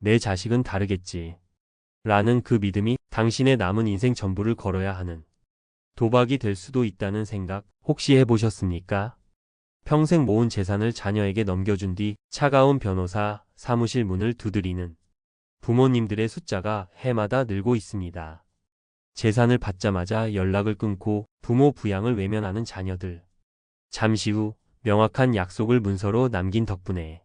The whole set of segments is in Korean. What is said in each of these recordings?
내 자식은 다르겠지. 라는 그 믿음이 당신의 남은 인생 전부를 걸어야 하는 도박이 될 수도 있다는 생각 혹시 해보셨습니까? 평생 모은 재산을 자녀에게 넘겨준 뒤 차가운 변호사 사무실 문을 두드리는 부모님들의 숫자가 해마다 늘고 있습니다. 재산을 받자마자 연락을 끊고 부모 부양을 외면하는 자녀들. 잠시 후 명확한 약속을 문서로 남긴 덕분에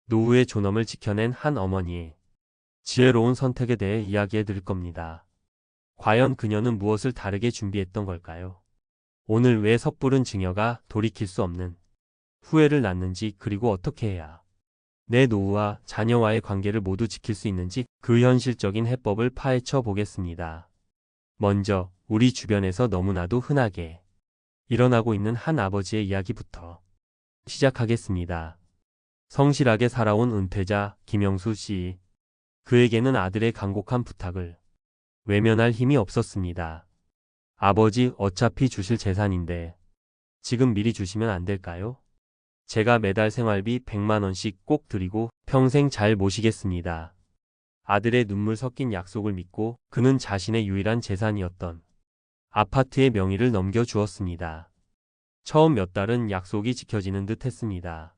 노후의 존엄을 지켜낸 한 어머니의 지혜로운 선택에 대해 이야기해 드릴 겁니다. 과연 그녀는 무엇을 다르게 준비했던 걸까요? 오늘 왜 섣부른 증여가 돌이킬 수 없는 후회를 낳는지, 그리고 어떻게 해야 내 노후와 자녀와의 관계를 모두 지킬 수 있는지 그 현실적인 해법을 파헤쳐 보겠습니다. 먼저 우리 주변에서 너무나도 흔하게 일어나고 있는 한 아버지의 이야기부터 시작하겠습니다. 성실하게 살아온 은퇴자 김영수 씨. 그에게는 아들의 간곡한 부탁을 외면할 힘이 없었습니다. 아버지, 어차피 주실 재산인데 지금 미리 주시면 안 될까요? 제가 매달 생활비 100만 원씩 꼭 드리고 평생 잘 모시겠습니다. 아들의 눈물 섞인 약속을 믿고 그는 자신의 유일한 재산이었던 아파트의 명의를 넘겨주었습니다. 처음 몇 달은 약속이 지켜지는 듯 했습니다.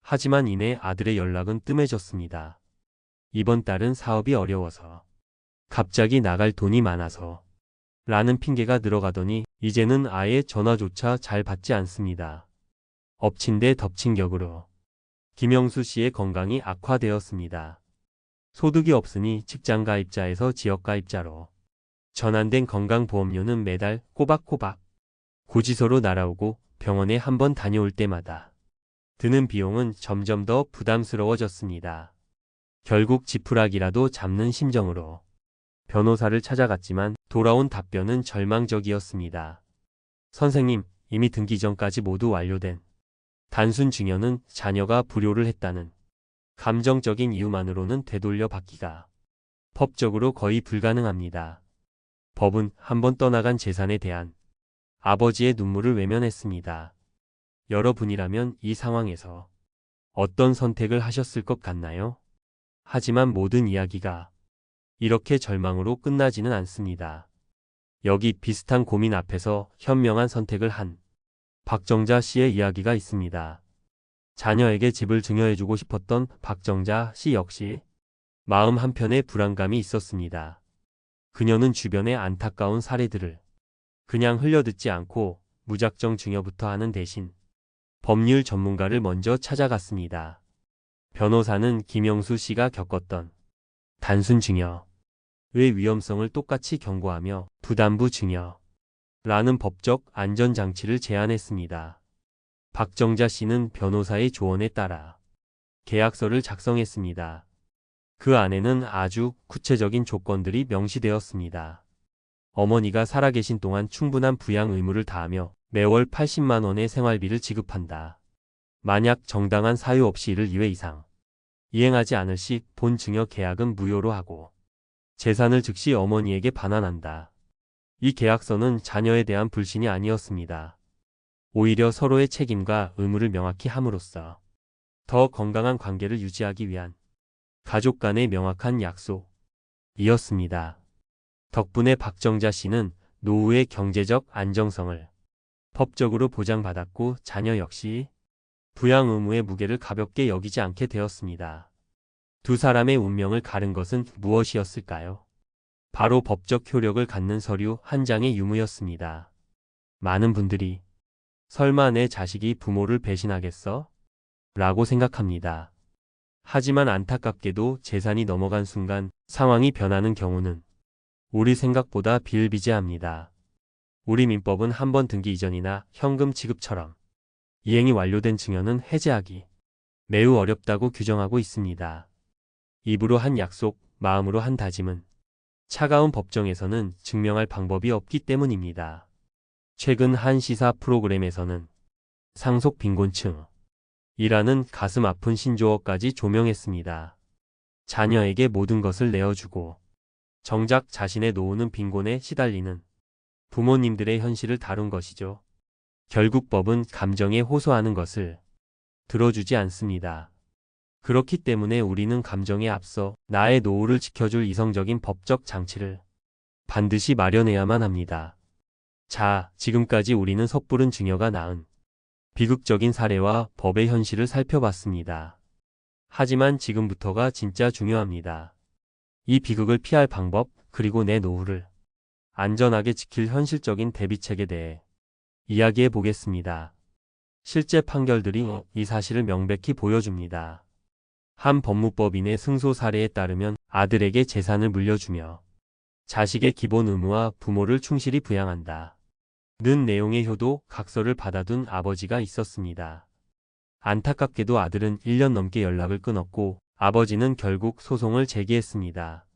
하지만 이내 아들의 연락은 뜸해졌습니다. 이번 달은 사업이 어려워서, 갑자기 나갈 돈이 많아서 라는 핑계가 늘어가더니 이제는 아예 전화조차 잘 받지 않습니다. 엎친 데 덮친 격으로 김영수 씨의 건강이 악화되었습니다. 소득이 없으니 직장가입자에서 지역가입자로 전환된 건강보험료는 매달 꼬박꼬박 고지서로 날아오고 병원에 한 번 다녀올 때마다 드는 비용은 점점 더 부담스러워졌습니다. 결국 지푸라기라도 잡는 심정으로 변호사를 찾아갔지만 돌아온 답변은 절망적이었습니다. 선생님, 이미 등기 전까지 모두 완료된 단순 증여는 자녀가 불효를 했다는 감정적인 이유만으로는 되돌려 받기가 법적으로 거의 불가능합니다. 법은 한 번 떠나간 재산에 대한 아버지의 눈물을 외면했습니다. 여러분이라면 이 상황에서 어떤 선택을 하셨을 것 같나요? 하지만 모든 이야기가 이렇게 절망으로 끝나지는 않습니다. 여기 비슷한 고민 앞에서 현명한 선택을 한 박정자 씨의 이야기가 있습니다. 자녀에게 집을 증여해주고 싶었던 박정자 씨 역시 마음 한편에 불안감이 있었습니다. 그녀는 주변의 안타까운 사례들을 그냥 흘려듣지 않고 무작정 증여부터 하는 대신 법률 전문가를 먼저 찾아갔습니다. 변호사는 김영수 씨가 겪었던 단순 증여의 위험성을 똑같이 경고하며 부담부 증여라는 법적 안전장치를 제안했습니다. 박정자 씨는 변호사의 조언에 따라 계약서를 작성했습니다. 그 안에는 아주 구체적인 조건들이 명시되었습니다. 어머니가 살아계신 동안 충분한 부양 의무를 다하며 매월 80만 원의 생활비를 지급한다. 만약 정당한 사유 없이 이를 2회 이상 이행하지 않을 시 본 증여 계약은 무효로 하고 재산을 즉시 어머니에게 반환한다. 이 계약서는 자녀에 대한 불신이 아니었습니다. 오히려 서로의 책임과 의무를 명확히 함으로써 더 건강한 관계를 유지하기 위한 가족 간의 명확한 약속이었습니다. 덕분에 박정자 씨는 노후의 경제적 안정성을 법적으로 보장받았고 자녀 역시 부양 의무의 무게를 가볍게 여기지 않게 되었습니다. 두 사람의 운명을 가른 것은 무엇이었을까요? 바로 법적 효력을 갖는 서류 한 장의 유무였습니다. 많은 분들이 설마 내 자식이 부모를 배신하겠어? 라고 생각합니다. 하지만 안타깝게도 재산이 넘어간 순간 상황이 변하는 경우는 우리 생각보다 비일비재합니다. 우리 민법은 한 번 등기 이전이나 현금 지급처럼 이행이 완료된 증여는 해제하기 매우 어렵다고 규정하고 있습니다. 입으로 한 약속, 마음으로 한 다짐은 차가운 법정에서는 증명할 방법이 없기 때문입니다. 최근 한 시사 프로그램에서는 상속 빈곤층이라는 가슴 아픈 신조어까지 조명했습니다. 자녀에게 모든 것을 내어주고 정작 자신의 노후는 빈곤에 시달리는 부모님들의 현실을 다룬 것이죠. 결국 법은 감정에 호소하는 것을 들어주지 않습니다. 그렇기 때문에 우리는 감정에 앞서 나의 노후를 지켜줄 이성적인 법적 장치를 반드시 마련해야만 합니다. 자, 지금까지 우리는 섣부른 증여가 낳은 비극적인 사례와 법의 현실을 살펴봤습니다. 하지만 지금부터가 진짜 중요합니다. 이 비극을 피할 방법, 그리고 내 노후를 안전하게 지킬 현실적인 대비책에 대해 이야기해 보겠습니다. 실제 판결들이 이 사실을 명백히 보여줍니다. 한 법무법인의 승소 사례에 따르면 아들에게 재산을 물려주며 자식의 기본 의무와 부모를 충실히 부양한다 는 내용의 효도 각서를 받아둔 아버지가 있었습니다. 안타깝게도 아들은 1년 넘게 연락을 끊었고 아버지는 결국 소송을 제기했습니다.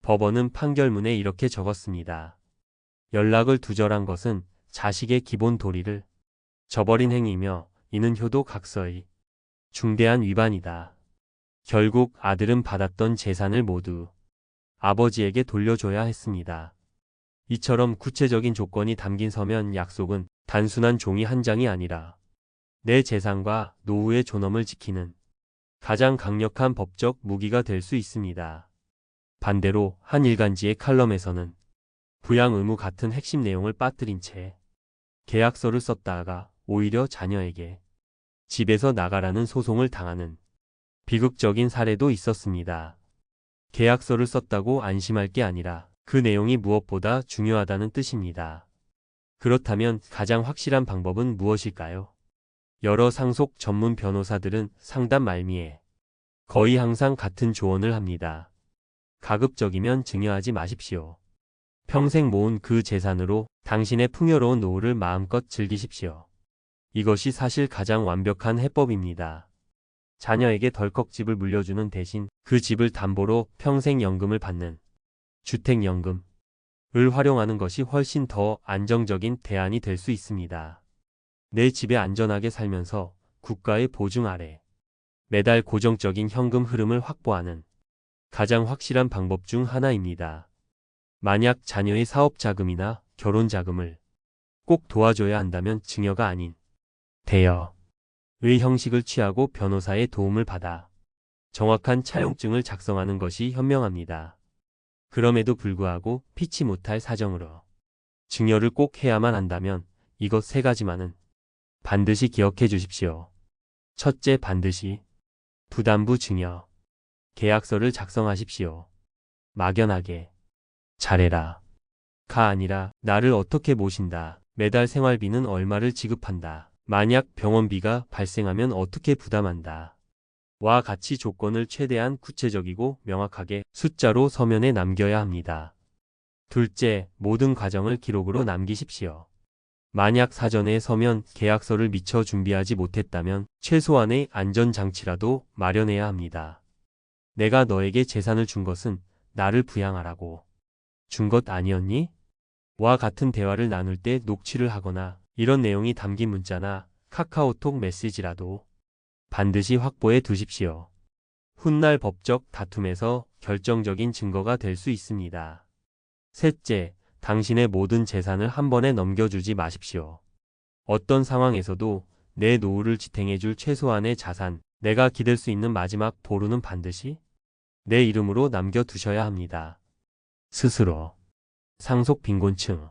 법원은 판결문에 이렇게 적었습니다. 연락을 두절한 것은 자식의 기본 도리를 저버린 행위이며 이는 효도 각서의 중대한 위반이다. 결국 아들은 받았던 재산을 모두 아버지에게 돌려줘야 했습니다. 이처럼 구체적인 조건이 담긴 서면 약속은 단순한 종이 한 장이 아니라 내 재산과 노후의 존엄을 지키는 가장 강력한 법적 무기가 될 수 있습니다. 반대로 한 일간지의 칼럼에서는 부양 의무 같은 핵심 내용을 빠뜨린 채 계약서를 썼다가 오히려 자녀에게 집에서 나가라는 소송을 당하는 비극적인 사례도 있었습니다. 계약서를 썼다고 안심할 게 아니라 그 내용이 무엇보다 중요하다는 뜻입니다. 그렇다면 가장 확실한 방법은 무엇일까요? 여러 상속 전문 변호사들은 상담 말미에 거의 항상 같은 조언을 합니다. 가급적이면 증여하지 마십시오. 평생 모은 그 재산으로 당신의 풍요로운 노후를 마음껏 즐기십시오. 이것이 사실 가장 완벽한 해법입니다. 자녀에게 덜컥 집을 물려주는 대신 그 집을 담보로 평생 연금을 받는 주택연금을 활용하는 것이 훨씬 더 안정적인 대안이 될 수 있습니다. 내 집에 안전하게 살면서 국가의 보증 아래 매달 고정적인 현금 흐름을 확보하는 가장 확실한 방법 중 하나입니다. 만약 자녀의 사업자금이나 결혼자금을 꼭 도와줘야 한다면 증여가 아닌 대여의 형식을 취하고 변호사의 도움을 받아 정확한 차용증을 작성하는 것이 현명합니다. 그럼에도 불구하고 피치 못할 사정으로 증여를 꼭 해야만 한다면 이것 세 가지만은 반드시 기억해 주십시오. 첫째, 반드시 부담부 증여 계약서를 작성하십시오. 막연하게 잘해라 가 아니라 나를 어떻게 모신다, 매달 생활비는 얼마를 지급한다, 만약 병원비가 발생하면 어떻게 부담한다 와 같이 조건을 최대한 구체적이고 명확하게 숫자로 서면에 남겨야 합니다. 둘째, 모든 과정을 기록으로 남기십시오. 만약 사전에 서면 계약서를 미처 준비하지 못했다면 최소한의 안전장치라도 마련해야 합니다. 내가 너에게 재산을 준 것은 나를 부양하라고 준 것 아니었니? 와 같은 대화를 나눌 때 녹취를 하거나 이런 내용이 담긴 문자나 카카오톡 메시지라도 반드시 확보해 두십시오. 훗날 법적 다툼에서 결정적인 증거가 될 수 있습니다. 셋째, 당신의 모든 재산을 한 번에 넘겨주지 마십시오. 어떤 상황에서도 내 노후를 지탱해줄 최소한의 자산, 내가 기댈 수 있는 마지막 보루는 반드시 내 이름으로 남겨두셔야 합니다. 스스로 상속 빈곤층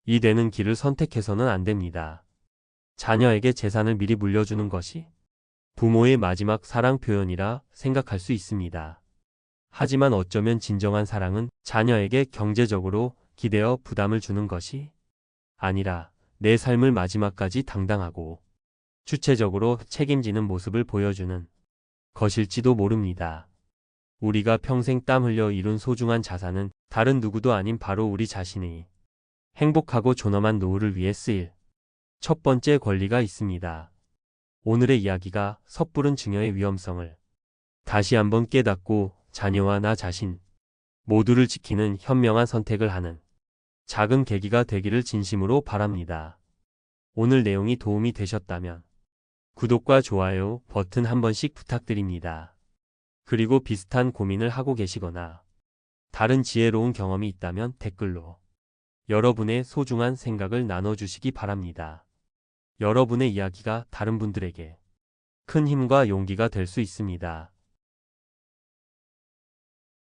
이 되는 길을 선택해서는 안 됩니다. 자녀에게 재산을 미리 물려주는 것이 부모의 마지막 사랑 표현이라 생각할 수 있습니다. 하지만 어쩌면 진정한 사랑은 자녀에게 경제적으로 기대어 부담을 주는 것이 아니라 내 삶을 마지막까지 당당하고 주체적으로 책임지는 모습을 보여주는 것일지도 모릅니다. 우리가 평생 땀 흘려 이룬 소중한 자산은 다른 누구도 아닌 바로 우리 자신의 행복하고 존엄한 노후를 위해 쓰일 첫 번째 권리가 있습니다. 오늘의 이야기가 섣부른 증여의 위험성을 다시 한번 깨닫고 자녀와 나 자신 모두를 지키는 현명한 선택을 하는 작은 계기가 되기를 진심으로 바랍니다. 오늘 내용이 도움이 되셨다면 구독과 좋아요 버튼 한 번씩 부탁드립니다. 그리고 비슷한 고민을 하고 계시거나 다른 지혜로운 경험이 있다면 댓글로 여러분의 소중한 생각을 나눠주시기 바랍니다. 여러분의 이야기가 다른 분들에게 큰 힘과 용기가 될 수 있습니다.